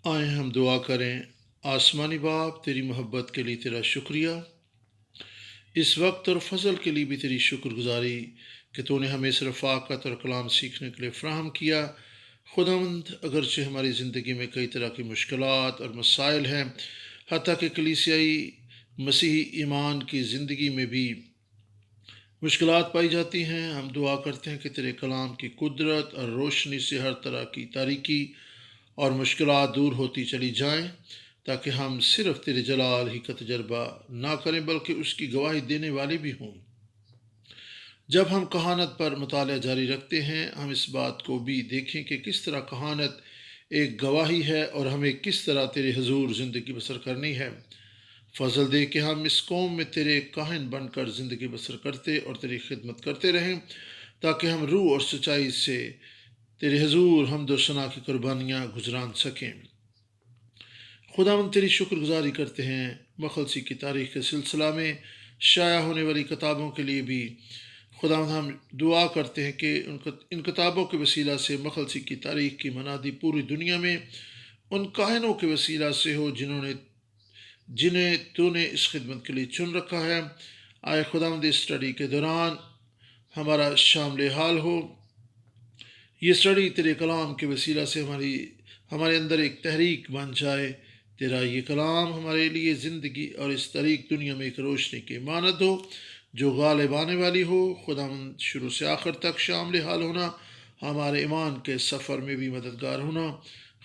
آئیں ہم دعا کریں۔ آسمانی باپ، تیری محبت کے لیے تیرا شکریہ، اس وقت اور فضل کے لیے بھی تیری شکر گزاری کہ تو نے ہمیں صرف رفاقت اور کلام سیکھنے کے لیے فراہم کیا۔ خداوند، اگرچہ ہماری زندگی میں کئی طرح کی مشکلات اور مسائل ہیں، حتیٰ کہ کلیسیائی مسیحی ایمان کی زندگی میں بھی مشکلات پائی جاتی ہیں، ہم دعا کرتے ہیں کہ تیرے کلام کی قدرت اور روشنی سے ہر طرح کی تاریکی اور مشکلات دور ہوتی چلی جائیں، تاکہ ہم صرف تیرے جلال ہی کا تجربہ نہ کریں بلکہ اس کی گواہی دینے والے بھی ہوں۔ جب ہم کہانت پر مطالعہ جاری رکھتے ہیں، ہم اس بات کو بھی دیکھیں کہ کس طرح کہانت ایک گواہی ہے اور ہمیں کس طرح تیرے حضور زندگی بسر کرنی ہے۔ فضل دے کہ ہم اس قوم میں تیرے کاہن بن کر زندگی بسر کرتے اور تیری خدمت کرتے رہیں، تاکہ ہم روح اور سچائی سے تیرے حضور حمد و ثنا کی قربانیاں گزران سکیں۔ خداوند، تیری شکر گزاری کرتے ہیں مخلصی کی تاریخ کے سلسلہ میں شائع ہونے والی کتابوں کے لیے بھی۔ خداوند، ہم دعا کرتے ہیں کہ ان کتابوں کے وسیلہ سے مخلصی کی تاریخ کی منادی پوری دنیا میں ان کاہنوں کے وسیلہ سے ہو جنہیں تو نے اس خدمت کے لیے چن رکھا ہے۔ آئے خداوند، اس اسٹڈی کے دوران ہمارا شامل حال ہو۔ یہ اسٹڈی تیرے کلام کے وسیلہ سے ہمارے اندر ایک تحریک بن جائے۔ تیرا یہ کلام ہمارے لیے زندگی اور اس طریق دنیا میں ایک روشنی کے مانند ہو جو غالب آنے والی ہو۔ خداوند، شروع سے آخر تک شامل حال ہونا، ہمارے ایمان کے سفر میں بھی مددگار ہونا۔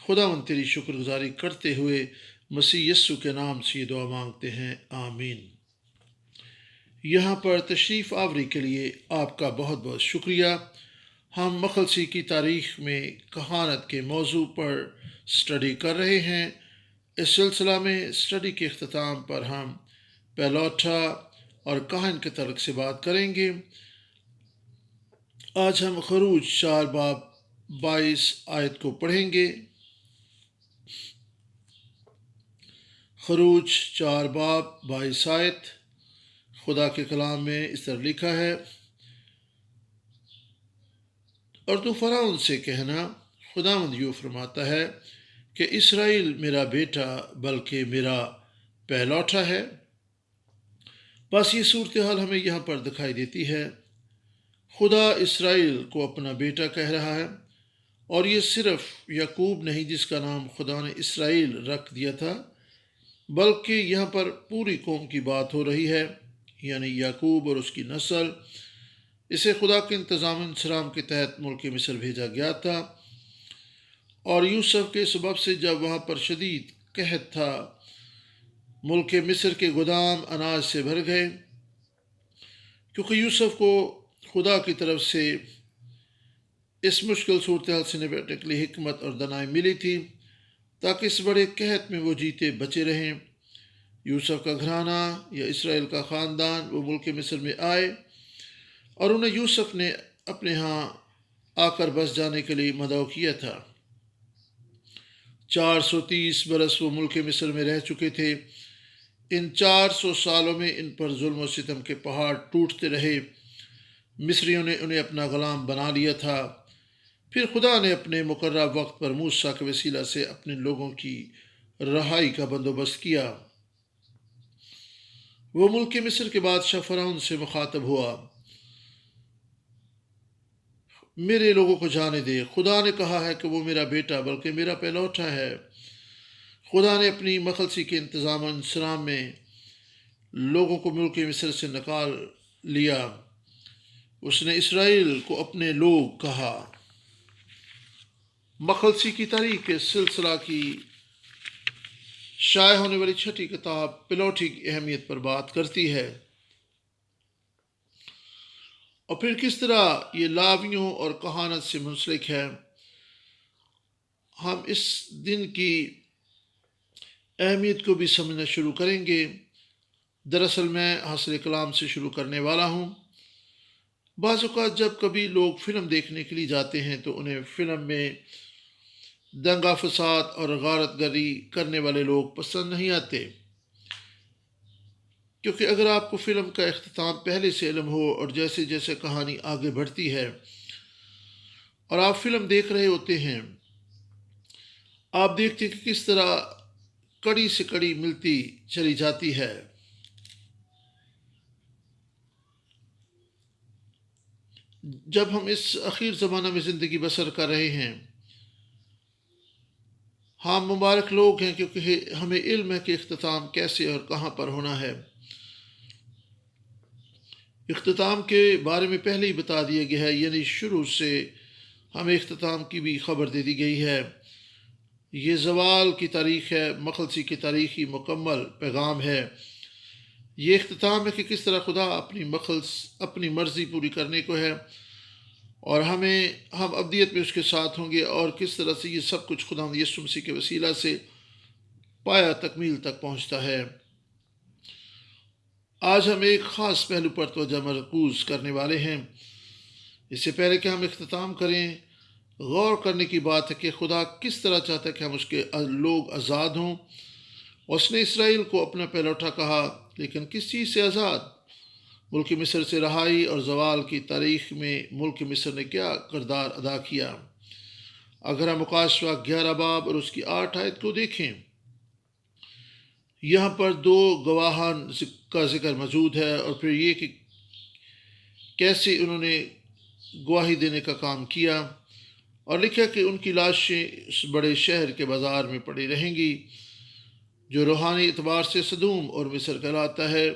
خداوند، تیری شکر گزاری کرتے ہوئے مسیح یسوع کے نام سے یہ دعا مانگتے ہیں، آمین۔ یہاں پر تشریف آوری کے لیے آپ کا بہت بہت شکریہ۔ ہم مخلصی کی تاریخ میں کہانت کے موضوع پر اسٹڈی کر رہے ہیں۔ اس سلسلہ میں اسٹڈی کے اختتام پر ہم پیلوٹا اور کاہن کے تعلق سے بات کریں گے۔ آج ہم خروج 4 باب 22 آیت کو پڑھیں گے۔ خروج 4 باب 22 آیت خدا کے کلام میں اس طرح لکھا ہے، اور تو فرعون سے کہنا، خداوند یوں فرماتا ہے کہ اسرائیل میرا بیٹا بلکہ میرا پہلوٹا ہے۔ بس یہ صورتحال ہمیں یہاں پر دکھائی دیتی ہے۔ خدا اسرائیل کو اپنا بیٹا کہہ رہا ہے، اور یہ صرف یعقوب نہیں جس کا نام خدا نے اسرائیل رکھ دیا تھا، بلکہ یہاں پر پوری قوم کی بات ہو رہی ہے، یعنی یعقوب اور اس کی نسل۔ اسے خدا کے انتظام انصرام کے تحت ملک مصر بھیجا گیا تھا، اور یوسف کے سبب سے جب وہاں پر شدید قحط تھا، ملک مصر کے گودام اناج سے بھر گئے، کیونکہ یوسف کو خدا کی طرف سے اس مشکل صورتحال سے نپٹنے کے لیے حکمت اور دانائی ملی تھی، تاکہ اس بڑے قحط میں وہ جیتے بچے رہیں۔ یوسف کا گھرانہ یا اسرائیل کا خاندان وہ ملک مصر میں آئے، اور انہیں یوسف نے اپنے ہاں آ کر بس جانے کے لیے مدعو کیا تھا۔ 430 برس وہ ملک مصر میں رہ چکے تھے۔ ان 400 سالوں میں ان پر ظلم و ستم کے پہاڑ ٹوٹتے رہے۔ مصریوں نے انہیں اپنا غلام بنا لیا تھا۔ پھر خدا نے اپنے مقررہ وقت پر موسیٰ کے وسیلہ سے اپنے لوگوں کی رہائی کا بندوبست کیا۔ وہ ملک مصر کے بادشاہ فرعون سے مخاطب ہوا، میرے لوگوں کو جانے دے، خدا نے کہا ہے کہ وہ میرا بیٹا بلکہ میرا پہلوٹا ہے۔ خدا نے اپنی مخلصی کے انتظام و انصرام میں لوگوں کو ملک مصر سے نکال لیا۔ اس نے اسرائیل کو اپنے لوگ کہا۔ مخلصی کی تاریخ کے سلسلہ کی شائع ہونے والی چھٹی کتاب پیلوٹی کی اہمیت پر بات کرتی ہے، اور پھر کس طرح یہ لاویوں اور کہانت سے منسلک ہے۔ ہم اس دن کی اہمیت کو بھی سمجھنا شروع کریں گے۔ دراصل میں حاصل کلام سے شروع کرنے والا ہوں۔ بعض اوقات جب کبھی لوگ فلم دیکھنے کے لیے جاتے ہیں تو انہیں فلم میں دنگا فساد اور غارت گری کرنے والے لوگ پسند نہیں آتے، کیونکہ اگر آپ کو فلم کا اختتام پہلے سے علم ہو اور جیسے جیسے کہانی آگے بڑھتی ہے اور آپ فلم دیکھ رہے ہوتے ہیں، آپ دیکھتے ہیں کہ کس طرح کڑی سے کڑی ملتی چلی جاتی ہے۔ جب ہم اس اخیر زمانہ میں زندگی بسر کر رہے ہیں، ہم مبارک لوگ ہیں کیونکہ ہمیں علم ہے کہ اختتام کیسے اور کہاں پر ہونا ہے۔ اختتام کے بارے میں پہلے ہی بتا دیا گیا ہے، یعنی شروع سے ہمیں اختتام کی بھی خبر دے دی گئی ہے۔ یہ زوال کی تاریخ ہے، مخلصی کی تاریخی مکمل پیغام ہے۔ یہ اختتام ہے کہ کس طرح خدا اپنی مرضی پوری کرنے کو ہے، اور ہم ابدیت میں اس کے ساتھ ہوں گے، اور کس طرح سے یہ سب کچھ خدا یسوع مسیح کے وسیلہ سے پایا تکمیل تک پہنچتا ہے۔ آج ہم ایک خاص پہلو پر توجہ مرکوز کرنے والے ہیں۔ اس سے پہلے کہ ہم اختتام کریں، غور کرنے کی بات ہے کہ خدا کس طرح چاہتا ہے کہ ہم اس کے لوگ آزاد ہوں۔ اس نے اسرائیل کو اپنا پہلوٹا کہا، لیکن کس چیز سے آزاد؟ ملک مصر سے رہائی اور زوال کی تاریخ میں ملک مصر نے کیا کردار ادا کیا؟ اگر ہم مکاشفہ 11 باب اور اس کی 8 آیت کو دیکھیں، یہاں پر 2 گواہان کا ذکر موجود ہے، اور پھر یہ کہ کیسے انہوں نے گواہی دینے کا کام کیا، اور لکھا کہ ان کی لاشیں اس بڑے شہر کے بازار میں پڑی رہیں گی جو روحانی اعتبار سے سدوم اور مصر کہلاتا ہے،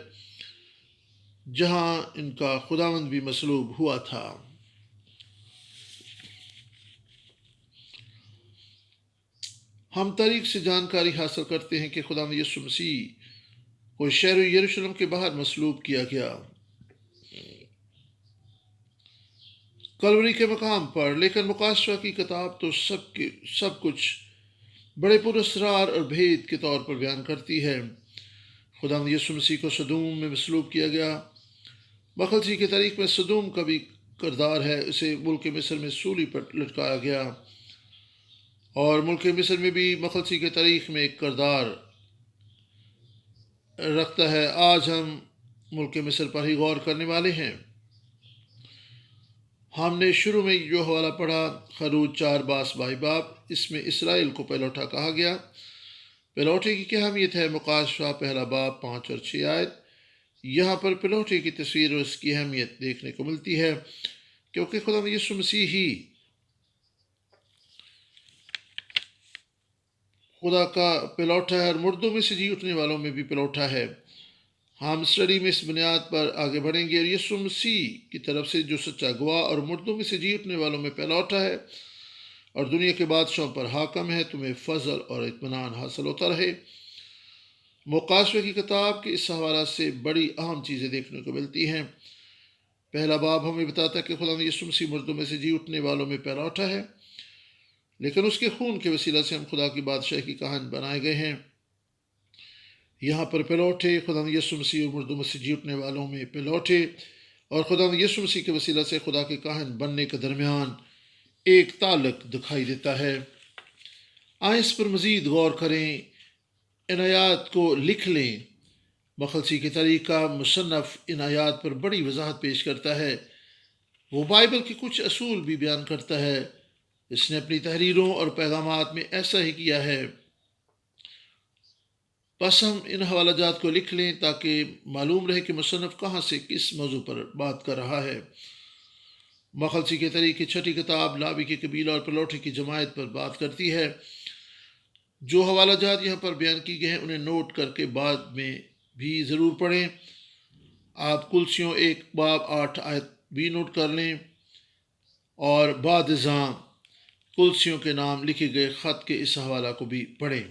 جہاں ان کا خداوند بھی مصلوب ہوا تھا۔ ہم تاریخ سے جانکاری حاصل کرتے ہیں کہ خداوند یسوع مسیح کو شہر یروشلم کے باہر مصلوب کیا گیا کلوری کے مقام پر، لیکن مکاشفہ کی کتاب تو سب کچھ بڑے پراسرار اور بھید کے طور پر بیان کرتی ہے۔ خداوند یسوع مسیح کو سدوم میں مصلوب کیا گیا۔ مخلصی کی تاریخ میں سدوم کا بھی کردار ہے، اسے ملک مصر میں سولی پر لٹکایا گیا، اور ملک مصر میں بھی مخلصی کی تاریخ میں ایک کردار رکھتا ہے۔ آج ہم ملک مصر پر ہی غور کرنے والے ہیں۔ ہم نے شروع میں جو حوالہ پڑھا، خروج 4 باب، اس میں اسرائیل کو پہلوٹا کہا گیا۔ پہلوٹے کی کیا اہمیت ہے؟ مکاشفہ 1 باب 5 اور 6 آیت، یہاں پر پہلوٹے کی تصویر اور اس کی اہمیت دیکھنے کو ملتی ہے، کیونکہ خدا یسوع مسیح ہی خدا کا پلوٹا ہے، اور مردوں میں سے جی اٹھنے والوں میں بھی پلوٹا ہے۔ ہم اسٹڈی میں اس بنیاد پر آگے بڑھیں گے، اور یسوع مسیح کی طرف سے جو سچا گواہ اور مردوں میں سے جی اٹھنے والوں میں پلوٹا ہے اور دنیا کے بادشاہوں پر حاکم ہے، تمہیں فضل اور اطمینان حاصل ہوتا رہے۔ مکاشفہ کی کتاب کے اس حوالہ سے بڑی اہم چیزیں دیکھنے کو ملتی ہیں۔ 1 باب ہمیں بتاتا ہے کہ خدا یسوع مسیح مردوں میں سے جی اٹھنے والوں میں پلوٹا ہے، لیکن اس کے خون کے وسیلہ سے ہم خدا کی بادشاہی کی کہن بنائے گئے ہیں۔ یہاں پر پلوٹے خدا یسوع مسیح اور مردوں میں سے جی اٹھنے والوں میں پلوٹے اور خدا یسوع مسیح کے وسیلہ سے خدا کے کاہن بننے کے درمیان ایک تعلق دکھائی دیتا ہے۔ آئیں اس پر مزید غور کریں، ان آیات کو لکھ لیں۔ مخلصی کی تاریخ کا مصنف ان آیات پر بڑی وضاحت پیش کرتا ہے۔ وہ بائبل کے کچھ اصول بھی بیان کرتا ہے۔ اس نے اپنی تحریروں اور پیغامات میں ایسا ہی کیا ہے۔ بس ہم ان حوالہ جات کو لکھ لیں تاکہ معلوم رہے کہ مصنف کہاں سے کس موضوع پر بات کر رہا ہے۔ مخلصی کے تاریخ کی 6 کتاب لاوی کے قبیلہ اور پلوٹے کی جماعت پر بات کرتی ہے۔ جو حوالہ جات یہاں پر بیان کی گئے ہیں انہیں نوٹ کر کے بعد میں بھی ضرور پڑھیں۔ آپ کلسیوں 1 باب 8 آیت بھی نوٹ کر لیں، اور بعد ازاں کلسیوں کے نام لکھے گئے خط کے اس حوالہ کو بھی پڑھیں۔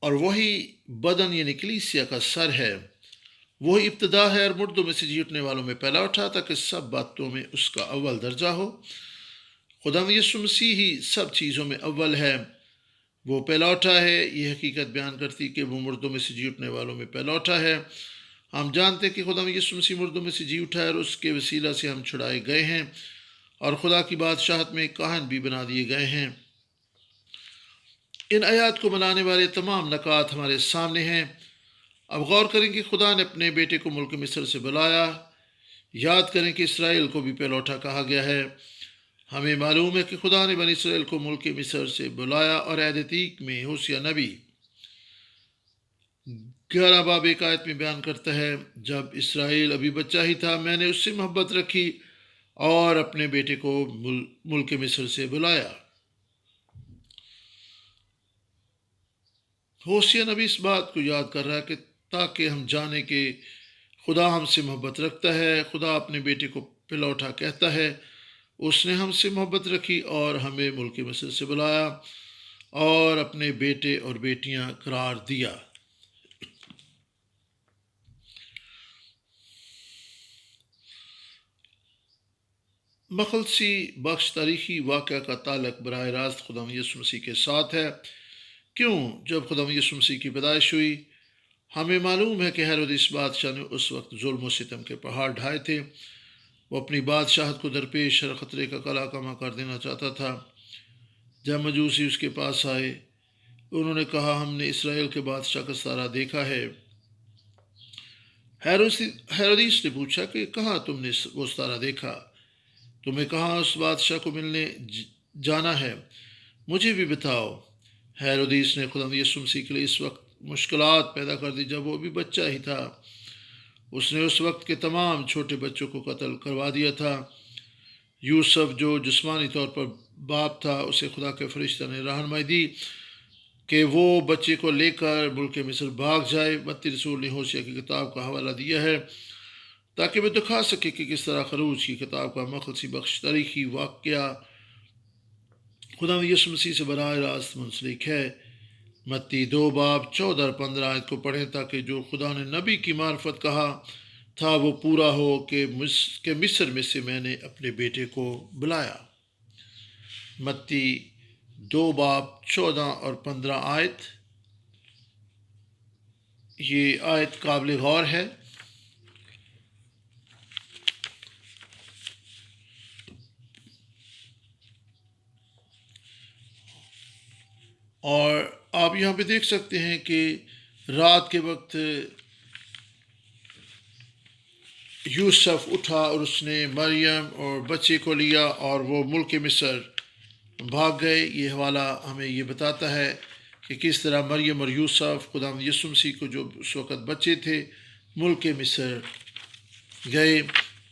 اور وہی بدن یعنی کلیسیا کا سر ہے، وہی ابتدا ہے اور مردوں میں سے جی اٹھنے والوں میں پہلا اٹھا تاکہ سب باتوں میں اس کا اول درجہ ہو۔ خدا یسوع مسیح ہی سب چیزوں میں اول ہے، وہ پہلا اٹھا ہے۔ یہ حقیقت بیان کرتی کہ وہ مردوں میں سے جی اٹھنے والوں میں پہلا اٹھا ہے۔ ہم جانتے ہیں کہ خدا یسوع مسیح مردوں میں سے جی اٹھا ہے، اور اس کے وسیلہ سے ہم چھڑائے گئے ہیں اور خدا کی بادشاہت میں کاہن بھی بنا دیے گئے ہیں۔ ان آیات کو بنانے والے تمام نکات ہمارے سامنے ہیں۔ اب غور کریں کہ خدا نے اپنے بیٹے کو ملک مصر سے بلایا۔ یاد کریں کہ اسرائیل کو بھی پہلوٹا کہا گیا ہے۔ ہمیں معلوم ہے کہ خدا نے بنی اسرائیل کو ملک مصر سے بلایا، اور عہد عتیق میں ہوشیہ نبی 11 باب 1 آیت میں بیان کرتا ہے، جب اسرائیل ابھی بچہ ہی تھا میں نے اس سے محبت رکھی اور اپنے بیٹے کو ملک مصر سے بلایا۔ ہوشیہ نبی اس بات کو یاد کر رہا ہے کہ تاکہ ہم جانیں کہ خدا ہم سے محبت رکھتا ہے۔ خدا اپنے بیٹے کو پلوٹا کہتا ہے، اس نے ہم سے محبت رکھی اور ہمیں ملک مصر سے بلایا اور اپنے بیٹے اور بیٹیاں قرار دیا۔ مخلصی بخش تاریخی واقعہ کا تعلق براہ راست خدا یسوع مسیح کے ساتھ ہے۔ کیوں؟ جب خدا یسوع مسیح کی پیدائش ہوئی، ہمیں معلوم ہے کہ ہیرودیس بادشاہ نے اس وقت ظلم و ستم کے پہاڑ ڈھائے تھے۔ وہ اپنی بادشاہت کو درپیش ہر خطرے کا قلع کما کر دینا چاہتا تھا۔ جب مجوسی اس کے پاس آئے، انہوں نے کہا، ہم نے اسرائیل کے بادشاہ کا ستارہ دیکھا ہے۔ ہیرودیس نے پوچھا کہ کہاں تم نے وہ ستارہ دیکھا؟ تمہیں کہاں اس بادشاہ کو ملنے جانا ہے؟ مجھے بھی بتاؤ۔ ہیرودیس نے خدا یسوع مسیح کے لیے اس وقت مشکلات پیدا کر دی جب وہ بھی بچہ ہی تھا۔ اس نے اس وقت کے تمام چھوٹے بچوں کو قتل کروا دیا تھا۔ یوسف جو جسمانی طور پر باپ تھا، اسے خدا کے فرشتہ نے رہنمائی دی کہ وہ بچے کو لے کر ملک مصر بھاگ جائے۔ متی رسول نے ہوشیہ کی کتاب کا حوالہ دیا ہے تاکہ وہ دکھا سکے کہ کس طرح خروج کی کتاب کا مخلصی بخش تاریخی واقعہ خدا یسوع مسیح سے براہ راست منسلک ہے۔ متی 2 باب 14 اور 15 آیت کو پڑھیں تاکہ جو خدا نے نبی کی معرفت کہا تھا وہ پورا ہو کہ مصر میں سے میں نے اپنے بیٹے کو بلایا۔ متی 2 باب 14 اور 15 آیت، یہ آیت قابل غور ہے۔ اور آپ یہاں پہ دیکھ سکتے ہیں کہ رات کے وقت یوسف اٹھا اور اس نے مریم اور بچے کو لیا اور وہ ملک مصر بھاگ گئے۔ یہ حوالہ ہمیں یہ بتاتا ہے کہ کس طرح مریم اور یوسف خدا یسوع مسیح کو جو اس وقت بچے تھے ملک مصر گئے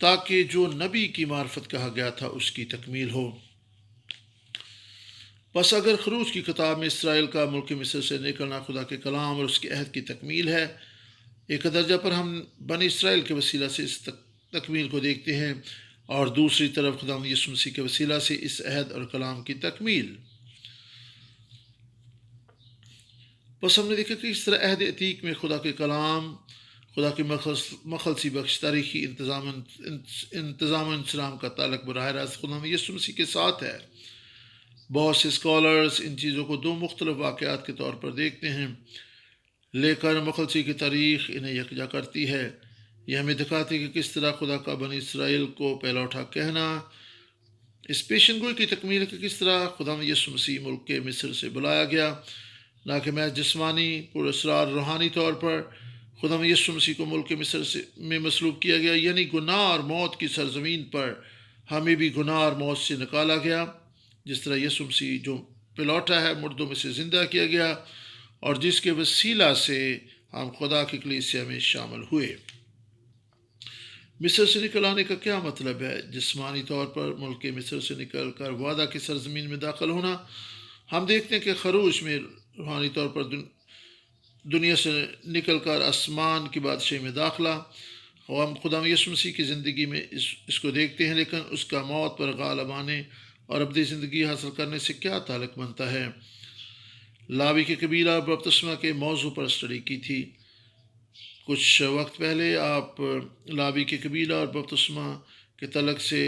تاکہ جو نبی کی معرفت کہا گیا تھا اس کی تکمیل ہو۔ بس اگر خروج کی کتاب میں اسرائیل کا ملک مصر سے نکلنا خدا کے کلام اور اس کے عہد کی تکمیل ہے، ایک درجہ پر ہم بنی اسرائیل کے وسیلہ سے اس تکمیل کو دیکھتے ہیں اور دوسری طرف خدا یسوع مسیح کے وسیلہ سے اس عہد اور کلام کی تکمیل۔ بس ہم نے دیکھا کہ اس طرح عہد عتیق میں خدا کے کلام، خدا کی مخلصی بخش تاریخی انتظام و انسلام کا تعلق براہ راست خدا یسوع مسیح کے ساتھ ہے۔ بہت سے اسکالرز ان چیزوں کو 2 مختلف واقعات کے طور پر دیکھتے ہیں، لیکن مخلصی کی تاریخ انہیں یکجا کرتی ہے۔ یہ ہمیں دکھاتی ہے کہ کس طرح خدا کا بنی اسرائیل کو پہلا اٹھا کہنا اس پیشن گوئی کی تکمیل ہے کہ کس طرح خدا یسوع مسیح ملک کے مصر سے بلایا گیا، نہ کہ محض جسمانی پر اسرار روحانی طور پر خدا یسوع مسیح کو ملک مصر میں مصلوب کیا گیا، یعنی گناہ اور موت کی سرزمین پر ہمیں بھی گناہ اور موت سے نکالا گیا۔ جس طرح یسوع مسیح جو پلوٹا ہے مردوں میں سے زندہ کیا گیا اور جس کے وسیلہ سے ہم خدا کی کلیسیا میں شامل ہوئے۔ مصر سے نکل آنے کا کیا مطلب ہے؟ جسمانی طور پر ملک مصر سے نکل کر وعدہ کی سرزمین میں داخل ہونا۔ ہم دیکھتے ہیں کہ خروج میں روحانی طور پر دنیا سے نکل کر آسمان کی بادشاہی میں داخلہ۔ ہم خدا یسوع مسیح کی زندگی میں اس کو دیکھتے ہیں، لیکن اس کا موت پر غالب آنے اور ابدی زندگی حاصل کرنے سے کیا تعلق بنتا ہے؟ لاوی کے قبیلہ اور بپتسمہ کے موضوع پر اسٹڈی کی تھی۔ کچھ وقت پہلے آپ لاوی کے قبیلہ اور بپتسمہ کے تعلق سے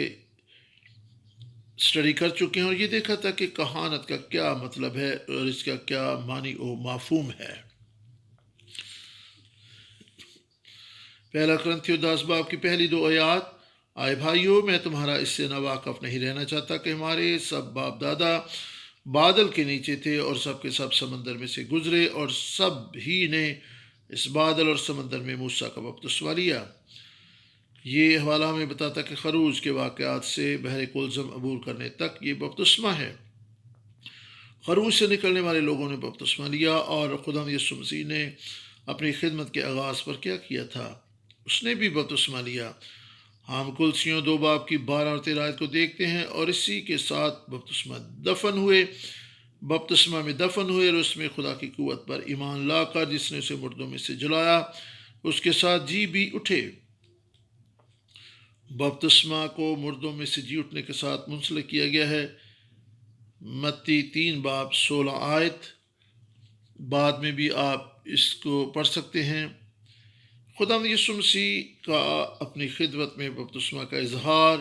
اسٹڈی کر چکے ہیں اور یہ دیکھا تھا کہ کہانت کا کیا مطلب ہے اور اس کا کیا معنی و مفہوم ہے۔ پہلا کرنتھیوں 10 باب کی پہلی 2 آیات، آئے بھائیو میں تمہارا اس سے ناواقف نہیں رہنا چاہتا کہ ہمارے سب باپ دادا بادل کے نیچے تھے اور سب کے سب سمندر میں سے گزرے اور سب ہی نے اس بادل اور سمندر میں موسیٰ کا بپتسمہ لیا۔ یہ حوالہ ہمیں بتاتا کہ خروج کے واقعات سے بحر کلزم عبور کرنے تک یہ بپتسمہ ہے۔ خروج سے نکلنے والے لوگوں نے بپتسمہ لیا، اور خدا یسوع مسیح نے اپنی خدمت کے آغاز پر کیا کیا تھا؟ اس نے بھی بپتسمہ لیا۔ ہم کلسیوں 2 باب کی 12 اور 13 آیت کو دیکھتے ہیں، اور اسی کے ساتھ بپتسمہ میں دفن ہوئے اور اس میں خدا کی قوت پر ایمان لا کر جس نے اسے مردوں میں سے جلایا اس کے ساتھ جی بھی اٹھے۔ بپتسمہ کو مردوں میں سے جی اٹھنے کے ساتھ منسلک کیا گیا ہے۔ متی 3 باب 16 آیت، بعد میں بھی آپ اس کو پڑھ سکتے ہیں۔ خدا یسوع مسیح کا اپنی خدمت میں بپتسمہ کا اظہار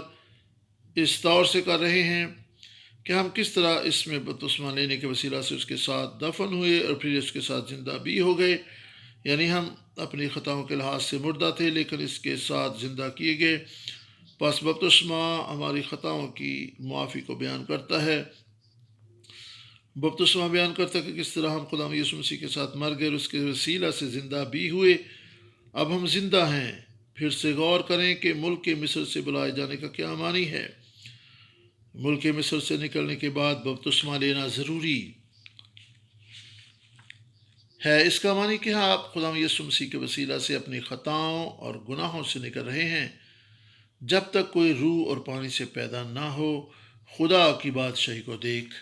اس طور سے کر رہے ہیں کہ ہم کس طرح اس میں بپتسمہ لینے کے وسیلہ سے اس کے ساتھ دفن ہوئے اور پھر اس کے ساتھ زندہ بھی ہو گئے، یعنی ہم اپنی خطاؤں کے لحاظ سے مردہ تھے لیکن اس کے ساتھ زندہ کیے گئے۔ پس بپتسمہ ہماری خطاؤں کی معافی کو بیان کرتا ہے۔ بپتسمہ بیان کرتا ہے کہ کس طرح ہم خدا یسوع مسیح کے ساتھ مر گئے اور اس کے وسیلہ سے زندہ بھی ہوئے۔ اب ہم زندہ ہیں۔ پھر سے غور کریں کہ ملک مصر سے بلائے جانے کا کیا معنی ہے۔ ملک مصر سے نکلنے کے بعد بپتسمہ لینا ضروری ہے۔ اس کا معنی کہ آپ خدا یسوع مسیح کے وسیلہ سے اپنی خطاؤں اور گناہوں سے نکل رہے ہیں۔ جب تک کوئی روح اور پانی سے پیدا نہ ہو خدا کی بادشاہی کو دیکھ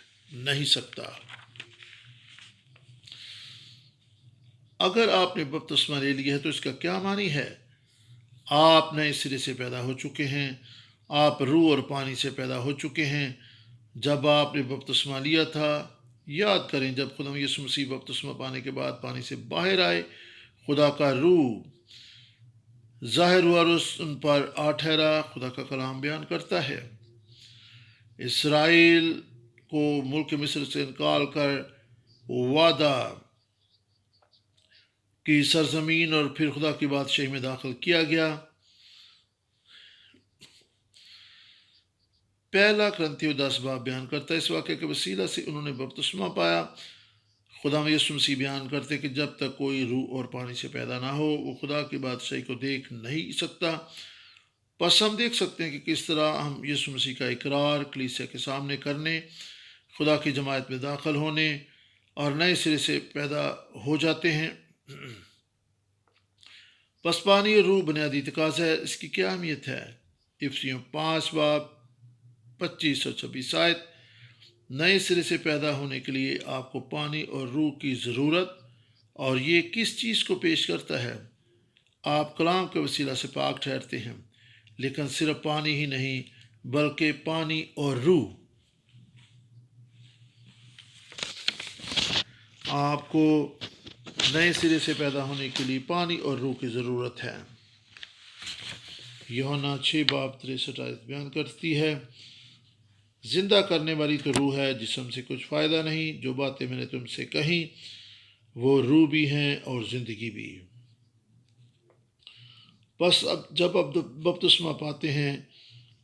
نہیں سکتا۔ اگر آپ نے بپتسمہ لے لیا ہے تو اس کا کیا معنی ہے؟ آپ نئے سرے سے پیدا ہو چکے ہیں۔ آپ روح اور پانی سے پیدا ہو چکے ہیں۔ جب آپ نے بپتسمہ لیا تھا، یاد کریں جب خدا یسوع مسیح بپتسمہ پانے کے بعد پانی سے باہر آئے، خدا کا روح ظاہر ہوا اور ان پر آ ٹھہرا۔ خدا کا کلام بیان کرتا ہے اسرائیل کو ملک مصر سے نکال کر وعدہ کی سرزمین اور پھر خدا کی بادشاہی میں داخل کیا گیا۔ پہلا کرنتھیوں 10 باب بیان کرتا ہے اس واقعے کے وسیلہ سے انہوں نے بپتسمہ پایا۔ خدا یسوع مسیح بیان کرتے کہ جب تک کوئی روح اور پانی سے پیدا نہ ہو وہ خدا کی بادشاہی کو دیکھ نہیں سکتا۔ پس ہم دیکھ سکتے ہیں کہ کس طرح ہم یسوع مسیح کا اقرار کلیسیا کے سامنے کرنے، خدا کی جماعت میں داخل ہونے اور نئے سرے سے پیدا ہو جاتے ہیں۔ پس پانی اور روح بنیادی تقاضا ہے۔ اس کی کیا اہمیت ہے؟ افسیوں 5 باب 25 اور 26 آیت، نئے سرے سے پیدا ہونے کے لیے آپ کو پانی اور روح کی ضرورت، اور یہ کس چیز کو پیش کرتا ہے؟ آپ کلام کے وسیلہ سے پاک ٹھہرتے ہیں، لیکن صرف پانی ہی نہیں بلکہ پانی اور روح۔ آپ کو نئے سرے سے پیدا ہونے کے لیے پانی اور روح کی ضرورت ہے۔ یوحنا 6 باب 63 آیت بیان کرتی ہے زندہ کرنے والی تو روح ہے، جسم سے کچھ فائدہ نہیں۔ جو باتیں میں نے تم سے کہیں وہ روح بھی ہیں اور زندگی بھی۔ بس جب بپتسمہ پاتے ہیں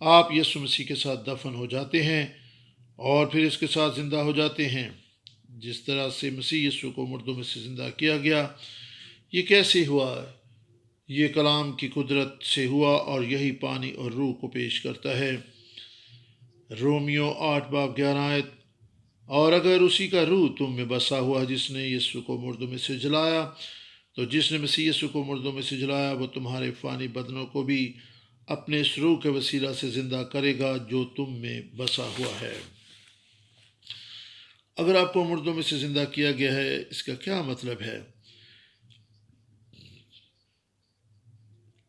آپ یسوع مسیح کے ساتھ دفن ہو جاتے ہیں اور پھر اس کے ساتھ زندہ ہو جاتے ہیں۔ جس طرح سے مسیح یسوع کو مردوں میں سے زندہ کیا گیا، یہ کیسے ہوا؟ یہ کلام کی قدرت سے ہوا، اور یہی پانی اور روح کو پیش کرتا ہے۔ رومیو 8 باب 11 آیت، اور اگر اسی کا روح تم میں بسا ہوا جس نے یسوع کو مردوں میں سے جلایا، تو جس نے مسیح یسوع کو مردوں میں سے جلایا وہ تمہارے فانی بدنوں کو بھی اپنے اس روح کے وسیلہ سے زندہ کرے گا جو تم میں بسا ہوا ہے۔ اگر آپ کو مردوں میں سے زندہ کیا گیا ہے، اس کا کیا مطلب ہے؟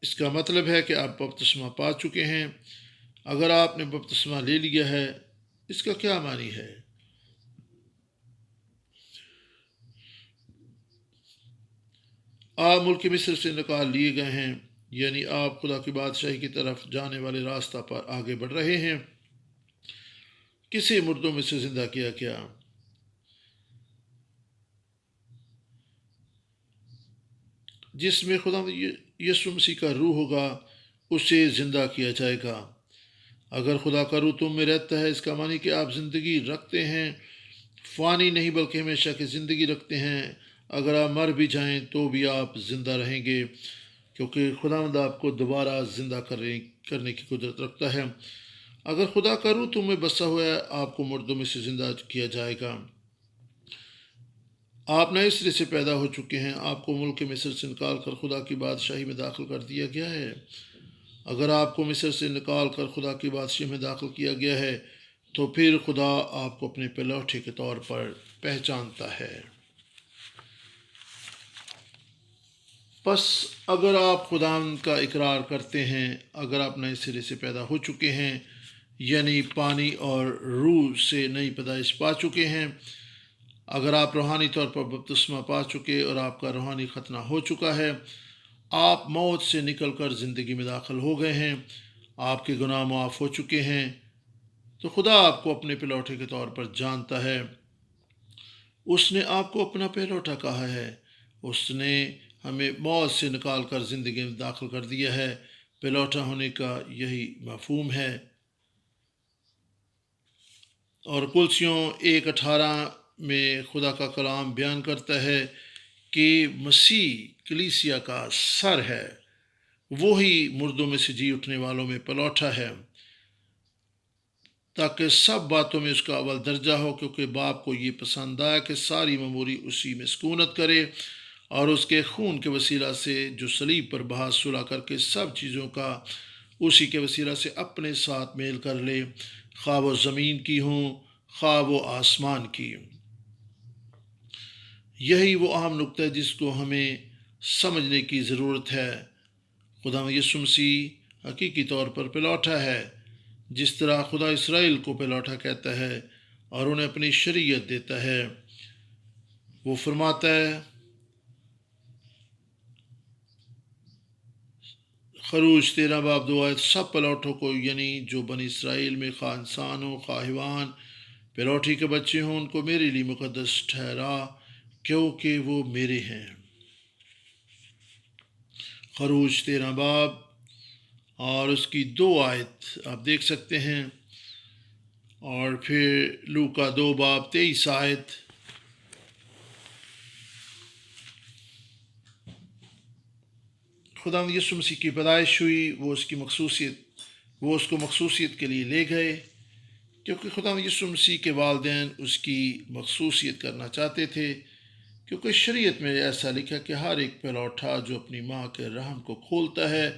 اس کا مطلب ہے کہ آپ بپتسمہ پا چکے ہیں۔ اگر آپ نے بپتسمہ لے لیا ہے، اس کا کیا معنی ہے؟ آپ ملک مصر سے نکال لیے گئے ہیں، یعنی آپ خدا کی بادشاہی کی طرف جانے والے راستہ پر آگے بڑھ رہے ہیں۔ کسے مردوں میں سے زندہ کیا گیا؟ جس میں خدا یسوع مسیح کا روح ہوگا اسے زندہ کیا جائے گا۔ اگر خدا کا روح تم میں رہتا ہے، اس کا معنی کہ آپ زندگی رکھتے ہیں، فانی نہیں بلکہ ہمیشہ کی زندگی رکھتے ہیں۔ اگر آپ مر بھی جائیں تو بھی آپ زندہ رہیں گے، کیونکہ خداوند آپ کو دوبارہ زندہ کرنے کی قدرت رکھتا ہے۔ اگر خدا کا روح تم میں بسا ہوا ہے، آپ کو مردوں میں سے زندہ کیا جائے گا۔ آپ نئے سرے سے پیدا ہو چکے ہیں، آپ کو ملک مصر سے نکال کر خدا کی بادشاہی میں داخل کر دیا گیا ہے۔ اگر آپ کو مصر سے نکال کر خدا کی بادشاہی میں داخل کیا گیا ہے تو پھر خدا آپ کو اپنے پلوٹے کے طور پر پہچانتا ہے۔ پس اگر آپ خداوند کا اقرار کرتے ہیں، اگر آپ نئے سرے سے پیدا ہو چکے ہیں، یعنی پانی اور روح سے نئی پیدائش پا چکے ہیں، اگر آپ روحانی طور پر بپتسمہ پا چکے اور آپ کا روحانی ختنہ ہو چکا ہے، آپ موت سے نکل کر زندگی میں داخل ہو گئے ہیں، آپ کے گناہ معاف ہو چکے ہیں، تو خدا آپ کو اپنے پلوٹے کے طور پر جانتا ہے۔ اس نے آپ کو اپنا پلوٹا کہا ہے۔ اس نے ہمیں موت سے نکال کر زندگی میں داخل کر دیا ہے۔ پلوٹا ہونے کا یہی مفہوم ہے۔ اور کلسیوں 1:18 میں خدا کا کلام بیان کرتا ہے کہ مسیح کلیسیا کا سر ہے، وہی مردوں میں سے جی اٹھنے والوں میں پلوٹا ہے، تاکہ سب باتوں میں اس کا اول درجہ ہو، کیونکہ باپ کو یہ پسند آیا کہ ساری مموری اسی میں سکونت کرے، اور اس کے خون کے وسیلہ سے جو صلیب پر بہا صلح کر کے سب چیزوں کا اسی کے وسیلہ سے اپنے ساتھ میل کر لے، خواہ وہ زمین کی ہوں خواہ وہ آسمان کی۔ یہی وہ اہم نقطہ ہے جس کو ہمیں سمجھنے کی ضرورت ہے۔ خدا یسوع مسیح حقیقی طور پر پلوٹا ہے، جس طرح خدا اسرائیل کو پلوٹا کہتا ہے اور انہیں اپنی شریعت دیتا ہے۔ وہ فرماتا ہے خروج 13:2، سب پلوٹوں کو، یعنی جو بنی اسرائیل میں خواہ انسان ہو خواہ حیوان، پلوٹی کے بچے ہوں، ان کو میرے لیے مقدس ٹھہرا، کیونکہ وہ میرے ہیں۔ خروج 13 اور اس کی 2 آیت آپ دیکھ سکتے ہیں، اور پھر لوکا 2:23 آیت۔ خدا یسوع مسیح کی پیدائش ہوئی، وہ اس کو مخصوصیت کے لیے لے گئے، کیونکہ خدا یسوع مسیح کے والدین اس کی مخصوصیت کرنا چاہتے تھے، کیونکہ شریعت میں ایسا لکھا کہ ہر ایک پلوٹا جو اپنی ماں کے رحم کو کھولتا ہے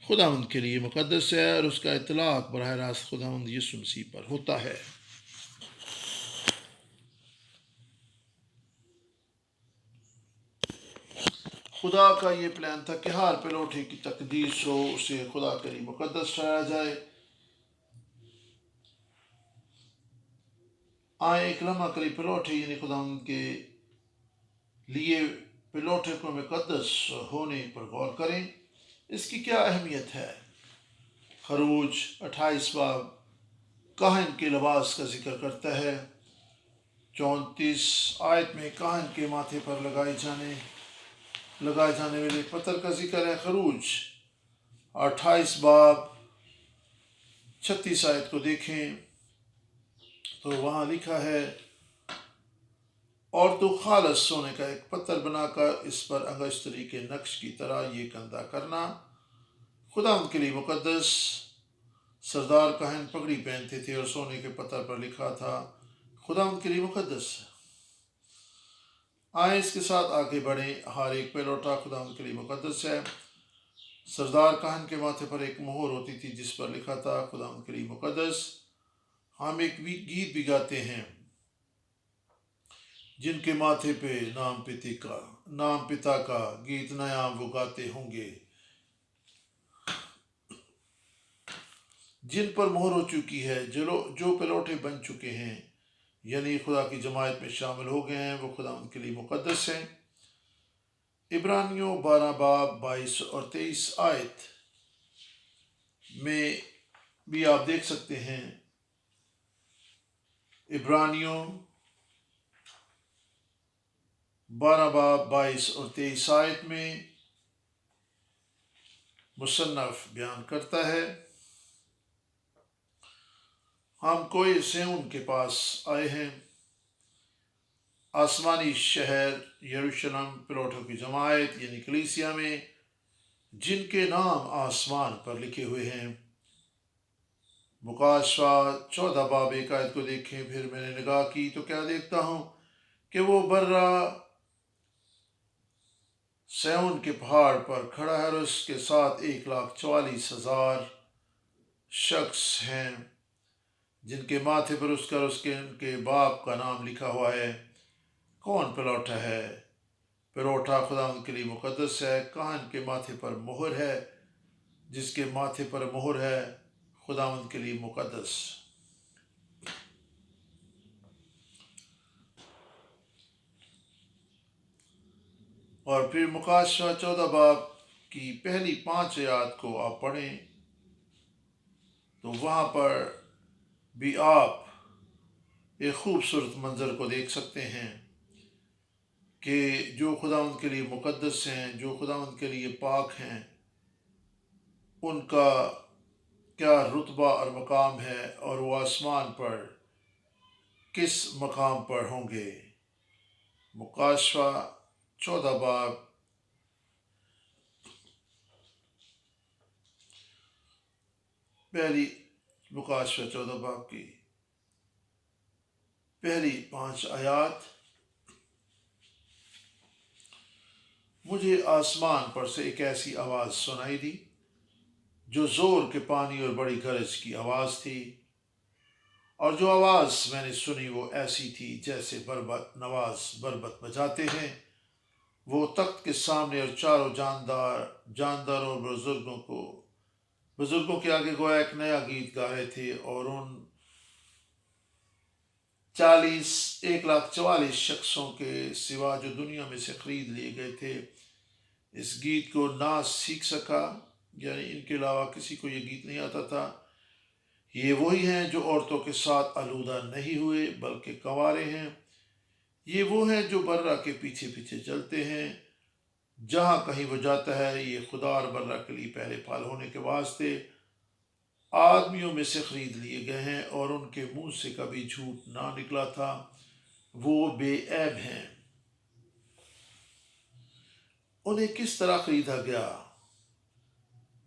خداوند کے لیے مقدس ہے، اور اس کا اطلاق براہ راست خداوند یسوع مسیح پر ہوتا ہے۔ خدا کا یہ پلان تھا کہ ہر پلوٹے کی تقدیس ہو، اسے خدا کے لیے مقدس ٹھہرایا جائے۔ آئے ایک لمحہ کے لیے پلوٹے یعنی خداوند کے لیے پلوٹے کو مقدس ہونے پر غور کریں، اس کی کیا اہمیت ہے۔ خروج 28 کاہن کے لباس کا ذکر کرتا ہے۔ 34 آیت میں کاہن کے ماتھے پر لگائے جانے والے پتھر کا ذکر ہے۔ خروج 28 36 آیت کو دیکھیں تو وہاں لکھا ہے، اور تو خالص سونے کا ایک پتھر بنا کر اس پر انگشتری کے نقش کی طرح یہ کندہ کرنا، خداوند کے لیے مقدس۔ سردار کاہن پگڑی پہنتے تھے اور سونے کے پتھر پر لکھا تھا خداوند کے لیے مقدس۔ آئیں اس کے ساتھ آگے بڑھیں۔ ہر ایک پلوٹا خداوند کے لیے مقدس ہے۔ سردار کاہن کے ماتھے پر ایک مہر ہوتی تھی جس پر لکھا تھا خداوند کے لیے مقدس۔ ہم ایک گیت بھی گاتے ہیں، جن کے ماتھے پہ نام پتا کا گیت نیا وہ گاتے ہوں گے، جن پر مہر ہو چکی ہے، جو پلوٹے بن چکے ہیں، یعنی خدا کی جماعت میں شامل ہو گئے ہیں، وہ خداوند کے لیے مقدس ہیں۔ عبرانیوں 12:22 اور 23 آیت میں بھی آپ دیکھ سکتے ہیں۔ عبرانیوں 12:22 اور 23 آیت میں مصنف بیان کرتا ہے، ہم کوئی سے ان کے پاس آئے ہیں آسمانی شہر یروشلم پلوٹوں کی جماعت یعنی کلیسیا میں جن کے نام آسمان پر لکھے ہوئے ہیں۔ مکاشفہ 14 باب 1 آیت کو دیکھیں۔ پھر میں نے نگاہ کی تو کیا دیکھتا ہوں کہ وہ برہ سیون کے پہاڑ پر کھڑا ہے اور اس کے ساتھ 1,44,000 شخص ہیں جن کے ماتھے پر اس کا اور اس کے ان کے باپ کا نام لکھا ہوا ہے۔ کون پلوٹا ہے؟ پلوٹا خداوند کے لیے مقدس ہے۔ کہاں کے ماتھے پر مہر ہے؟ جس کے ماتھے پر مہر ہے خداوند کے لیے مقدس۔ اور پھر مکاشفہ 14 باب کی پہلی 5 آیات کو آپ پڑھیں تو وہاں پر بھی آپ ایک خوبصورت منظر کو دیکھ سکتے ہیں کہ جو خداوند کے لیے مقدس ہیں، جو خداوند کے لیے پاک ہیں، ان کا کیا رتبہ اور مقام ہے اور وہ آسمان پر کس مقام پر ہوں گے۔ مکاشفہ 14 باب مکاشفہ 14 باب کی پہلی 5 آیات۔ مجھے آسمان پر سے ایک ایسی آواز سنائی دی جو زور کے پانی اور بڑی گرج کی آواز تھی، اور جو آواز میں نے سنی وہ ایسی تھی جیسے بربط نواز بربط بجاتے ہیں۔ وہ تخت کے سامنے اور چاروں جانداروں اور بزرگوں کے آگے گویا ایک نیا گیت گا رہے تھے، اور ان 1,44,000 شخصوں کے سوا جو دنیا میں سے خرید لیے گئے تھے اس گیت کو نہ سیکھ سکا، یعنی ان کے علاوہ کسی کو یہ گیت نہیں آتا تھا۔ یہ وہی ہیں جو عورتوں کے ساتھ آلودہ نہیں ہوئے بلکہ کنوارے ہیں۔ یہ وہ ہیں جو برہ کے پیچھے پیچھے چلتے ہیں، جہاں کہیں وہ جاتا ہے۔ یہ خدا اور برہ کے لیے پہلے پھال ہونے کے واسطے آدمیوں میں سے خرید لیے گئے ہیں، اور ان کے منہ سے کبھی جھوٹ نہ نکلا تھا۔ وہ بے عیب ہیں۔ انہیں کس طرح خریدا گیا؟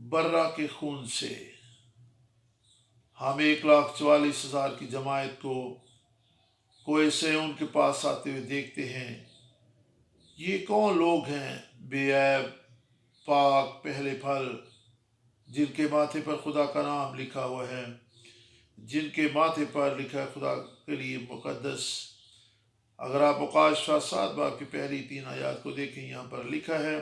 برہ کے خون سے۔ ہم 1,44,000 کی جماعت کو ایسے ان کے پاس آتے ہوئے دیکھتے ہیں۔ یہ کون لوگ ہیں؟ بے عیب، پاک، پہلے پھل، جن کے ماتھے پر خدا کا نام لکھا ہوا ہے، جن کے ماتھے پر لکھا ہے خدا کے لیے مقدس۔ اگر آپ مکاشفہ 7 باب کی پہلی 3 آیات کو دیکھیں، یہاں پر لکھا ہے،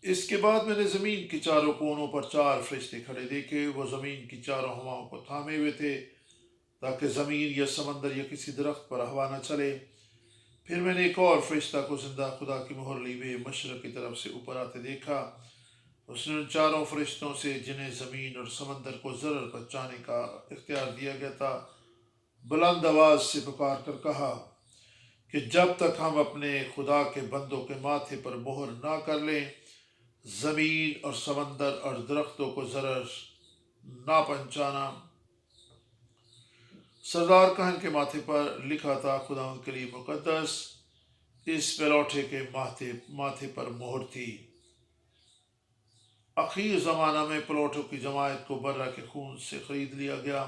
اس کے بعد میں نے زمین کی چاروں کونوں پر 4 فرشتے کھڑے دیکھے۔ وہ زمین کی چاروں ہواؤں کو تھامے ہوئے تھے تاکہ زمین یا سمندر یا کسی درخت پر ہوا نہ چلے۔ پھر میں نے ایک اور فرشتہ کو زندہ خدا کی مہر لی ہوئے مشرق کی طرف سے اوپر آتے دیکھا۔ اس نے ان 4 فرشتوں سے جنہیں زمین اور سمندر کو ضرر پہنچانے کا اختیار دیا گیا تھا بلند آواز سے پکار کر کہا کہ جب تک ہم اپنے خدا کے بندوں کے ماتھے پر مہر نہ کر لیں، زمین اور سمندر اور درختوں کو ضرر نہ پہنچانا۔ سردار کہن کے ماتھے پر لکھا تھا خداوند کے لیے مقدس۔ اس پلوٹے کے ماتھے پر مہر تھی۔ اخیر زمانہ میں پلوٹوں کی جماعت کو برہ کے خون سے خرید لیا گیا،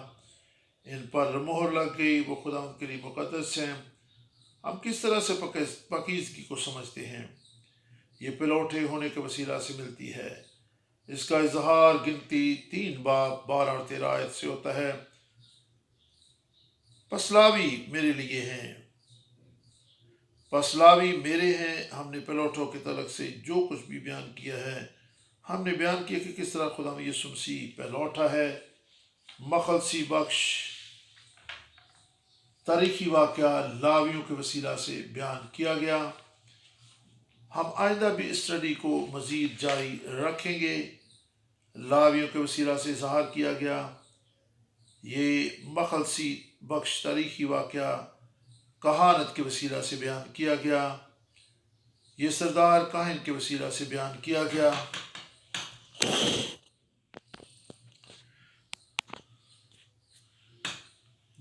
ان پر مہر لگ گئی، وہ خداوند کے لیے مقدس ہیں۔ ہم کس طرح سے پاکیزگی کو سمجھتے ہیں؟ یہ پلوٹے ہونے کے وسیلہ سے ملتی ہے۔ اس کا اظہار گنتی 3 باب 12 اور 13 آیت سے ہوتا ہے۔ پس لاوی میرے لیے ہیں، پس لاوی میرے ہیں۔ ہم نے پلوٹوں کے تعلق سے جو کچھ بھی بیان کیا ہے، ہم نے بیان کیا کہ کس طرح خدا یسوع مسیح پلوٹا ہے۔ مخلصی بخش تاریخی واقعہ لاویوں کے وسیلہ سے بیان کیا گیا۔ ہم آئندہ بھی اس اسٹڈی کو مزید جاری رکھیں گے۔ لاویوں کے وسیلہ سے اظہار کیا گیا، یہ مخلصی بخش تاریخی واقعہ کہانت کے وسیلہ سے بیان کیا گیا، یہ سردار کاہن کے وسیلہ سے بیان کیا گیا۔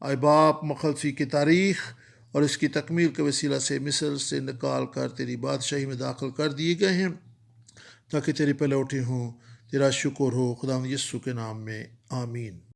اے باپ، مخلصی کی تاریخ اور اس کی تکمیل کے وسیلہ سے مصر سے نکال کر تیری بادشاہی میں داخل کر دیے گئے ہیں تاکہ تیری پلوٹی ہوں۔ تیرا شکر ہو خدا یسوع کے نام میں، آمین۔